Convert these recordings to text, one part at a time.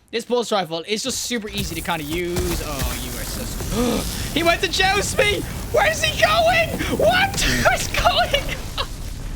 This pulse rifle is just super easy to kind of use. Oh, you are so... He went to joust me! Where's he going? What? Where's going?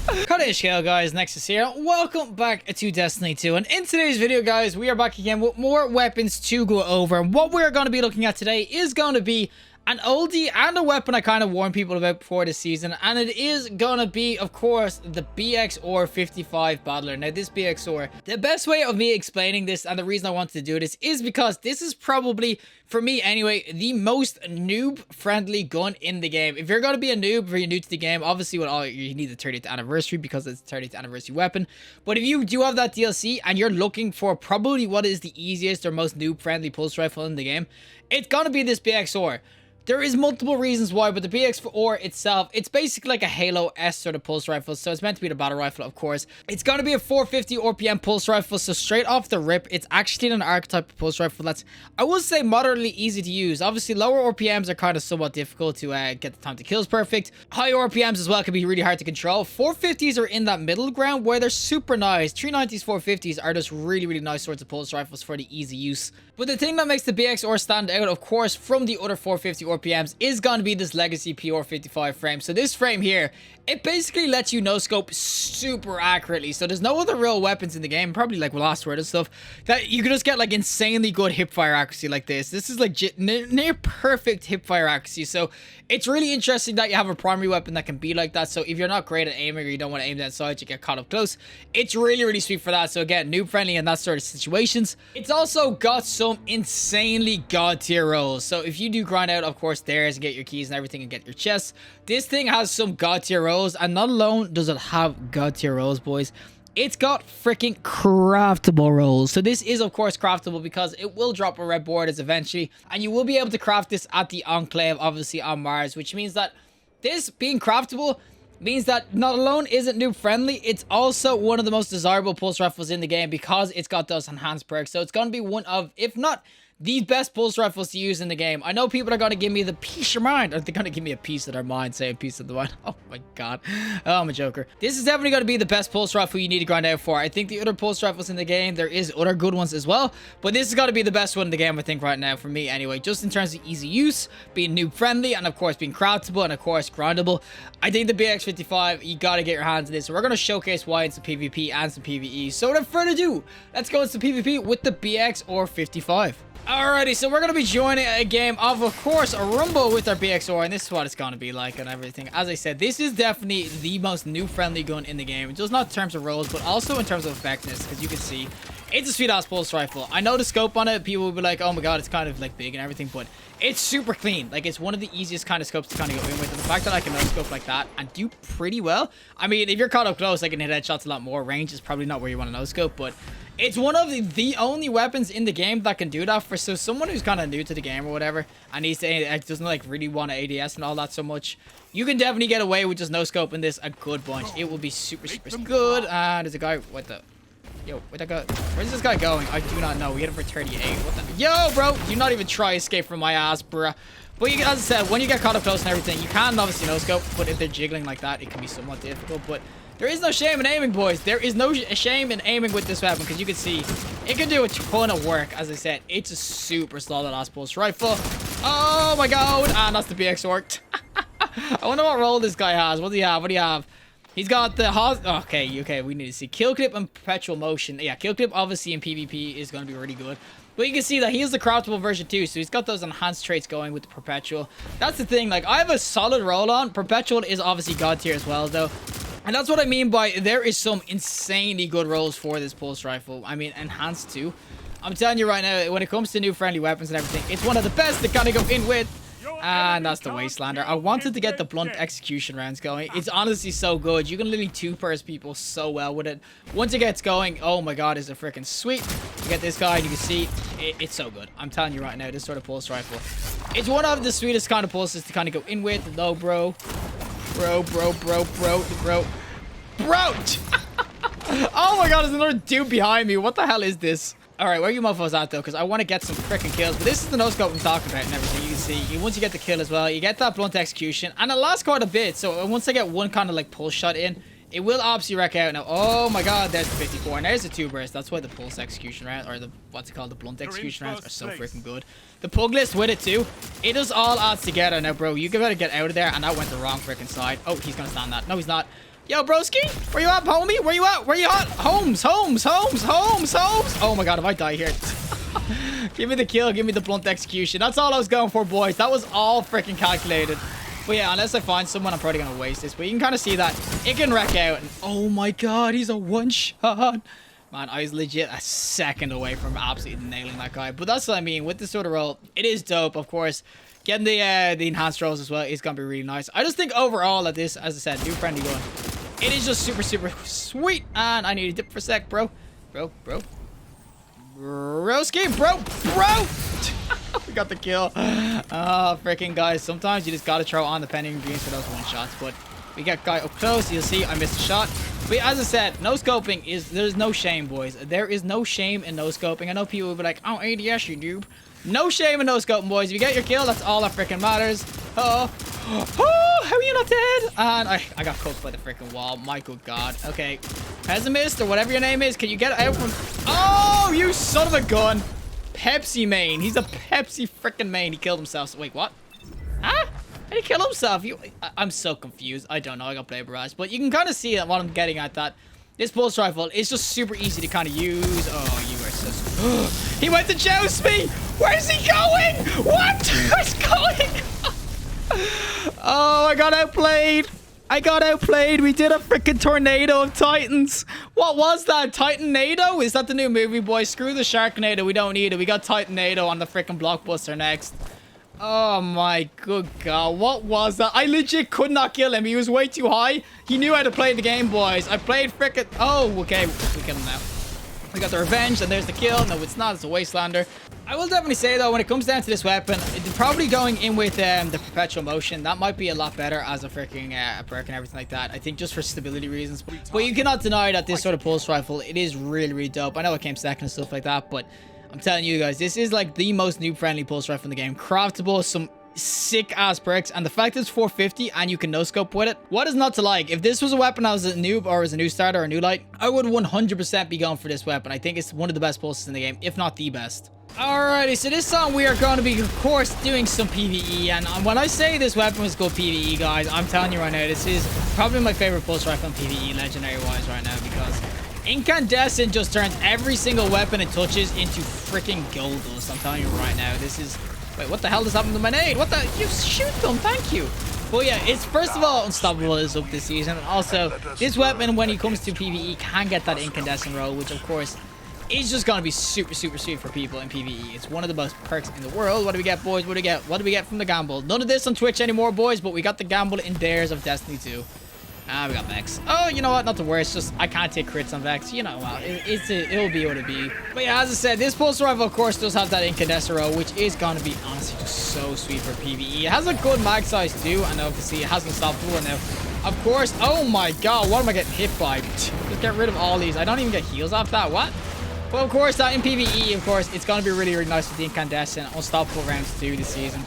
Hello guys, Nexas here. Welcome back to Destiny 2. And in today's video, guys, we are back again with more weapons to go over. And what we're going to be looking at today is going to be an oldie and a weapon I kind of warned people about before this season, and it is gonna be, of course, the BXR 55 battler. Now, this BXR, the best way of me explaining this, and the reason I wanted to do this, is because this is probably, for me anyway, the most noob-friendly gun in the game. If you're gonna be a noob, if you're new to the game, obviously, you need the 30th anniversary because it's the 30th anniversary weapon. But if you do have that DLC and you're looking for probably what is the easiest or most noob-friendly pulse rifle in the game, it's gonna be this BXR. There is multiple reasons why, but the BXR itself, it's basically like a Halo S sort of pulse rifle, so it's meant to be the battle rifle, of course. It's going to be a 450 RPM pulse rifle, so straight off the rip, it's actually an archetype pulse rifle that's, I would say, moderately easy to use. Obviously, lower RPMs are kind of somewhat difficult to get the time to kills perfect. High RPMs as well can be really hard to control. 450s are in that middle ground where they're super nice. 390s, 450s are just really, really nice sorts of pulse rifles for the easy use. But the thing that makes the BXR stand out, of course, from the other 450 RPMs is going to be this legacy PR55 frame. So this frame here, it basically lets you no-scope super accurately. So there's no other real weapons in the game, probably like Last Word and stuff, that you can just get like insanely good hipfire accuracy like this. This is like near perfect hipfire accuracy. So it's really interesting that you have a primary weapon that can be like that. So if you're not great at aiming or you don't want to aim that side, you get caught up close. It's really, really sweet for that. So again, noob friendly in that sort of situations. It's also got some insanely god tier rolls. So if you do grind out, of course, theirs and get your keys and everything and get your chests, this thing has some god tier rolls. And not alone does it have god tier rolls, boys, it's got freaking craftable rolls. So this is, of course, craftable because it will drop a red borders eventually, and you will be able to craft this at the Enclave, obviously on Mars, which means that this being craftable means that not alone isn't noob friendly, it's also one of the most desirable pulse rifles in the game because it's got those enhanced perks. So it's going to be one of, if not the best pulse rifles to use in the game. I know people are going to give me the peace of mind. Or they're going to give me a piece of their mind, saying piece of the mind. Oh my god. Oh, I'm a joker. This is definitely going to be the best pulse rifle you need to grind out for. I think the other pulse rifles in the game, there is other good ones as well. But this is going to be the best one in the game, I think, right now for me anyway. Just in terms of easy use, being noob friendly, and of course being craftable, and of course grindable. I think the BX55, you got to get your hands on this. So we're going to showcase why it's a PvP and some PvE. So without further ado, let's go into PvP with the BXR55. Alrighty, so we're going to be joining a game of course, a rumble with our BXR, and this is what it's going to be like and everything. As I said, this is definitely the most noob-friendly gun in the game, just not in terms of rolls, but also in terms of effectiveness, because you can see, it's a sweet-ass pulse rifle. I know the scope on it, people will be like, oh my god, it's kind of like big and everything, but it's super clean. Like, it's one of the easiest kind of scopes to kind of go in with, and the fact that I can no-scope like that and do pretty well, I mean, if you're caught up close, I can hit headshots a lot more. Range is probably not where you want to no-scope, but it's one of the only weapons in the game that can do that for someone who's kind of new to the game or whatever, and doesn't like really want to ADS and all that so much. You can definitely get away with just no-scoping this a good bunch. It will be super, super good. And there's a guy, what the... Yo, where'd that go? Where's this guy going? I do not know. We hit him for 38. What the... Yo, bro! Do not even try escape from my ass, bruh. But you can, as I said, when you get caught up close and everything, you can obviously no-scope, but if they're jiggling like that, it can be somewhat difficult. But there is no shame in aiming, boys. There is no shame in aiming with this weapon, because you can see it can do a ton of work. As I said, it's a super solid ass pulse rifle. Oh my god! And that's the BXR. I wonder what role this guy has. What do you have? What do you have? He's got the okay, we need to see kill clip and perpetual motion. Yeah, kill clip obviously in PvP is going to be really good. But you can see that he is the craftable version too, so he's got those enhanced traits going with the perpetual. That's the thing, like, I have a solid roll on. Perpetual is obviously god tier as well, though. And that's what I mean by there is some insanely good rolls for this pulse rifle. I mean, enhanced too. I'm telling you right now, when it comes to new friendly weapons and everything, it's one of the best to kind of go in with. And that's the Wastelander. I wanted to get the blunt execution rounds going. It's honestly so good. You can literally two-purse people so well with it. Once it gets going, oh my god, is it freaking sweet. You get this guy, and you can see, it's so good. I'm telling you right now, this sort of pulse rifle. It's one of the sweetest kind of pulses to kind of go in with. Though, bro. Bro. Oh my god, there's another dude behind me. What the hell is this? Alright, where are you mofos at, though? Because I want to get some freaking kills. But this is the no-scope I'm talking about and everything. You can see, once you get the kill as well, you get that blunt execution. And it lasts quite a bit. So once I get one kind of, like, pulse shot in, It will obviously wreck out now. Oh my god, there's the 54. And there's the 2 burst. That's why the pulse execution round, or the, what's it called, the blunt execution rounds are so freaking good. The pug list with it too. It just all adds together. Now, bro, you gotta get out of there. And that went the wrong freaking side. Oh, he's gonna stand that. No, he's not. Yo, broski, where you at, homie? Where you at? Where you at? Holmes. Oh my god, if I die here. Give me the kill. Give me the blunt execution. That's all I was going for, boys. That was all freaking calculated. But yeah, unless I find someone, I'm probably going to waste this. But you can kind of see that it can wreck out. And oh my god, he's a one-shot. Man, I was legit a second away from absolutely nailing that guy. But that's what I mean. With this sort of role, it is dope, of course. Getting the enhanced rolls as well is going to be really nice. I just think overall that this, as I said, new friendly gun, it is just super, super sweet. And I need a dip for a sec, bro. Broski, bro. We got the kill. Oh, freaking guys. Sometimes you just got to throw on the pending greens for those one-shots. But we got guy up close. You'll see I missed a shot. But as I said, no-scoping is... There's no shame, boys. There is no shame in no-scoping. I know people will be like, oh, ADS, you noob. No shame in no-scoping, boys. If you get your kill, that's all that freaking matters. Oh, how are you not dead? And I got cooked by the freaking wall. My good god. Okay. Pessimist or whatever your name is. Can you get out from... Oh, you son of a gun. Pepsi main. He's a Pepsi freaking main. He killed himself. Wait, what? Huh? Did he kill himself? I'm so confused. I don't know. I got play barrage. But you can kind of see that what I'm getting at, that this pulse rifle is just super easy to kind of use. Oh, you are so... He went to joust me. Where's he going? What? Where's he going? Oh, I got outplayed. We did a freaking tornado of titans. What was that? Titanado? Is that the new movie, boys? Screw the Sharknado. We don't need it. We got Titanado on the freaking blockbuster next. Oh my good god. What was that? I legit could not kill him. He was way too high. He knew how to play the game, boys. I played freaking... Oh, okay. We kill him now. We got the revenge, and there's the kill. No, it's not. It's a Wastelander. I will definitely say, though, when it comes down to this weapon, probably going in with the perpetual motion, that might be a lot better as a freaking perk and everything like that. I think just for stability reasons. But you cannot deny that this sort of pulse rifle, it is really, really dope. I know it came second and stuff like that, but I'm telling you guys, this is like the most noob-friendly pulse rifle in the game. Craftable, some sick-ass perks, and the fact it's 450 and you can no-scope with it, what is not to like? If this was a weapon I was a noob or as a new starter or a new light, I would 100% be going for this weapon. I think it's one of the best pulses in the game, if not the best. Alrighty, so this time we are going to be, of course, doing some PvE, and when I say this weapon is good PvE, guys, I'm telling you right now, this is probably my favorite pulse rifle in PvE, legendary-wise, right now, because incandescent just turns every single weapon it touches into freaking gold dust. I'm telling you right now, this is... Wait, what the hell just happened to my nade? What the... You shoot them, thank you. But yeah, it's first of all, Unstoppable is up this season, and also, this weapon, when it comes to PvE, can get that incandescent roll, which, of course... It's just gonna be super, super sweet for people in PvE. It's one of the best perks in the world. What do we get, boys? What do we get? What do we get from the gamble? None of this on Twitch anymore, boys, but we got the gamble in Dares of Destiny 2. Ah, we got Vex. Oh, you know what? Not the worst. Just I can't take crits on Vex. You know what? It'll be what it be. But yeah, as I said, this pulse rifle, of course, does have that incandescent row, which is gonna be honestly just so sweet for PvE. It has a good mag size too. I know, you can see it has Unstoppable now. Of course. Oh my god, what am I getting hit by? Just get rid of all these. I don't even get heals off that. What? Well, of course, that in PvE, of course, it's going to be really, really nice with the incandescent Unstoppable rounds too this season.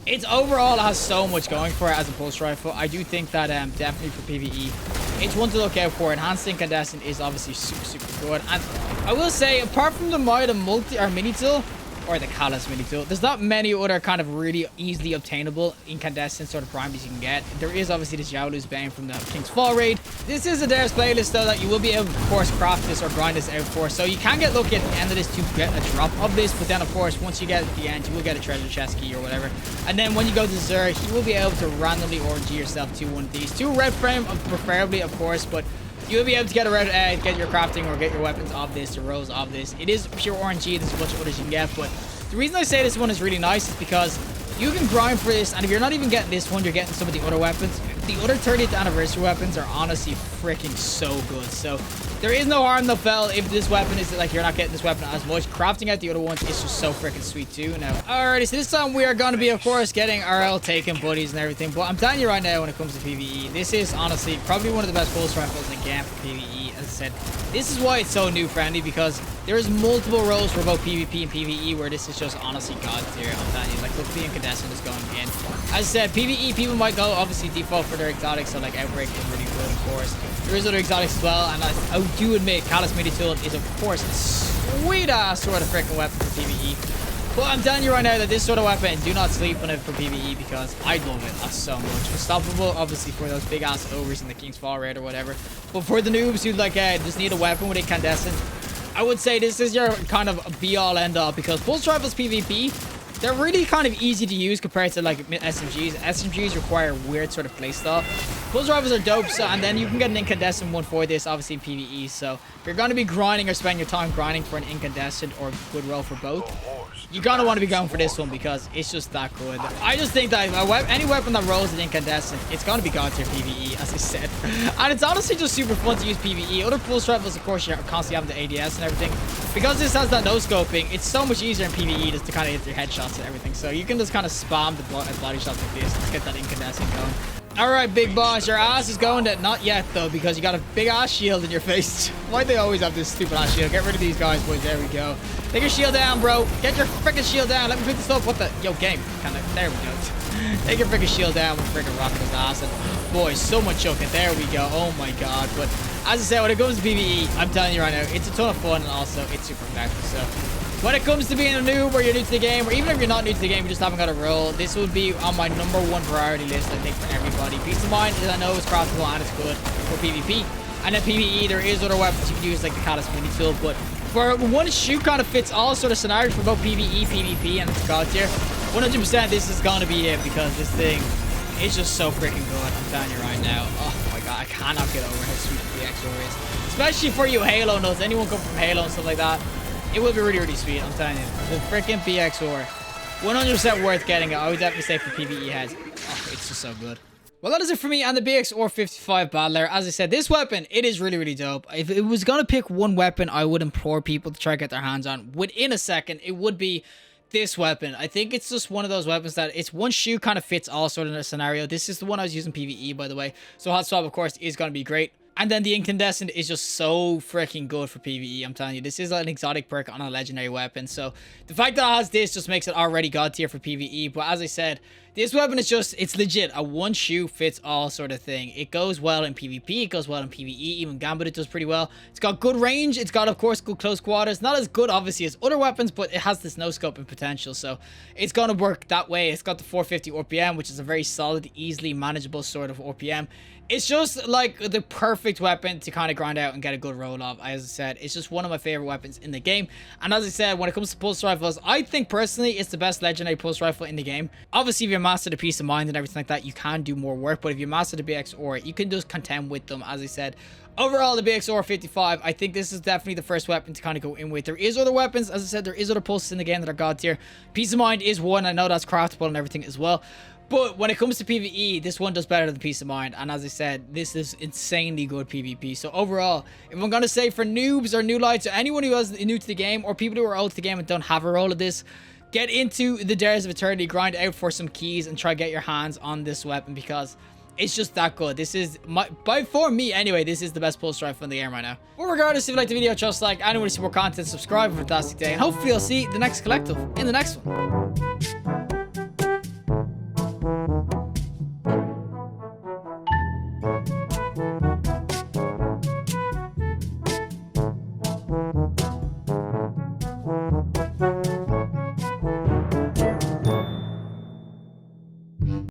It's overall, it has so much going for it as a pulse rifle. I do think that definitely for PvE, it's one to look out for. Enhanced incandescent is obviously super, super good. And I will say, apart from the Mida multi or mini tool, or the Callus mini tool, there's not many other kind of really easily obtainable incandescent sort of primaries you can get. There is obviously this Yaolu's Bane from the King's Fall raid. This is a Dares playlist though that you will be able to, of course, craft this or grind this out for. So you can get lucky at the end of this to get a drop of this, but then of course once you get at the end you will get a treasure chest key or whatever. And then when you go to Zerg, you will be able to randomly RNG yourself to one of these. 2 red frame preferably, of course, but you'll be able to get a red, get your crafting or get your weapons of this, the rolls of this. It is pure RNG, there's a bunch of others you can get, but the reason I say this one is really nice is because you can grind for this, and if you're not even getting this one, you're getting some of the other weapons. The other 30th anniversary weapons are honestly freaking so good. So there is no harm, no foul, if this weapon is like you're not getting this weapon as much. Crafting out the other ones is just so freaking sweet too. Now, alrighty, so this time we are going to be, of course, getting RL taken buddies and everything. But I'm telling you right now, when it comes to PvE, this is honestly probably one of the best pulse rifles in the game for PvE. As I said, this is why it's so noob friendly, because there's multiple roles for both PvP and PvE where this is just honestly god tier. I'm telling you, like, look, the incandescent is going in. As I said, PvE people might go obviously default for their exotics, so like Outbreak is really good, of course. There is other exotics as well, and I do admit Callous Midi Tool is of course a sweet ass sort of freaking weapon for PvE. But I'm telling you right now that this sort of weapon, do not sleep on it for PvE, because I love it so much. Unstoppable, obviously, for those big ass ogres in the King's Fall raid or whatever. But for the noobs who like just need a weapon with incandescent, I would say this is your kind of be all end all, because pulse rifles PvP, they're really kind of easy to use compared to like SMGs. SMGs require weird sort of playstyle. Pulse rifles are dope, so, and then you can get an incandescent one for this, obviously in PvE. So if you're going to be grinding or spend your time grinding for an incandescent or good roll for both, you're going to want to be going for this one, because it's just that good. I just think that any weapon that rolls an incandescent, it's going to be god tier PvE, as I said. And it's honestly just super fun to use PvE. Other pulse rifles, of course, you're constantly having the ADS and everything. Because this has that no scoping, it's so much easier in PvE just to kind of hit your headshots and everything. So you can just kind of spam the body shots like this to get that incandescent going. Alright, big boss, your ass is going to... Not yet, though, because you got a big ass shield in your face. Why do they always have this stupid ass shield? Get rid of these guys, boys. There we go. Take your shield down, bro. Get your freaking shield down. Let me pick this up. What the... Yo, game. Kind of... There we go. Take your freaking shield down with freaking rocking his ass. And, boys, so much choking. There we go. Oh, my God. But, as I said, when it comes to PvE, I'm telling you right now, it's a ton of fun, and also, it's super effective, so... When it comes to being a noob, or you're new to the game, or even if you're not new to the game, you just haven't got a role, this would be on my #1 priority list, I think, for everybody. Peace of Mind is, I know, it's craftable and it's good for PvP. And then PvE, there is other weapons you can use, like the Callous Midi Tool, but for one shoot kind of fits all sort of scenarios for both PvE, PvP, and it's god tier. 100% this is going to be it, because this thing is just so freaking good. I'm telling you right now. Oh my god, I cannot get over how sweet the PXO is. Especially for you Halo nuts. Anyone come from Halo and stuff like that, it will be really, really sweet, I'm telling you. The freaking PXOR. 100% worth getting it. I would definitely say for PvE heads. Oh, it's just so good. Well, that is it for me and the BXOR 55 battler. As I said, this weapon, it is really, really dope. If it was going to pick one weapon I would implore people to try to get their hands on within a second, it would be this weapon. I think it's just one of those weapons that it's one shoe kind of fits all sort of in a scenario. This is the one I was using PvE, by the way. So hot swap, of course, is going to be great. And then the incandescent is just so freaking good for PvE. I'm telling you, this is an exotic perk on a legendary weapon. So the fact that it has this just makes it already god tier for PvE. But as I said, this weapon is just, it's legit a one shoe fits all sort of thing. It goes well in PvP, it goes well in PvE, even Gambit it does pretty well. It's got good range, it's got, of course, good close quarters. Not as good, obviously, as other weapons, but it has this no scoping potential. So it's going to work that way. It's got the 450 RPM, which is a very solid, easily manageable sort of RPM. It's just like the perfect weapon to kind of grind out and get a good roll off. As I said, it's just one of my favorite weapons in the game. And as I said, when it comes to pulse rifles, I think personally it's the best legendary pulse rifle in the game. Obviously, if you master the Peace of Mind and everything like that, you can do more work. But if you master the BXOR, you can just contend with them, as I said. Overall, the BXOR 55, I think this is definitely the first weapon to kind of go in with. There is other weapons, as I said, there is other pulses in the game that are god tier. Peace of Mind is one. I know that's craftable and everything as well. But when it comes to PvE, this one does better than Peace of Mind. And as I said, this is insanely good PvP. So overall, if I'm going to say for noobs or new lights or anyone who is new to the game or people who are old to the game and don't have a roll of this, get into the Dares of Eternity, grind out for some keys and try to get your hands on this weapon, because it's just that good. This is, for me anyway, this is the best pulse rifle in the game right now. But regardless, if you like the video, just like, and you want to see more content, subscribe. Have a fantastic day. And hopefully I'll see the next collective in the next one.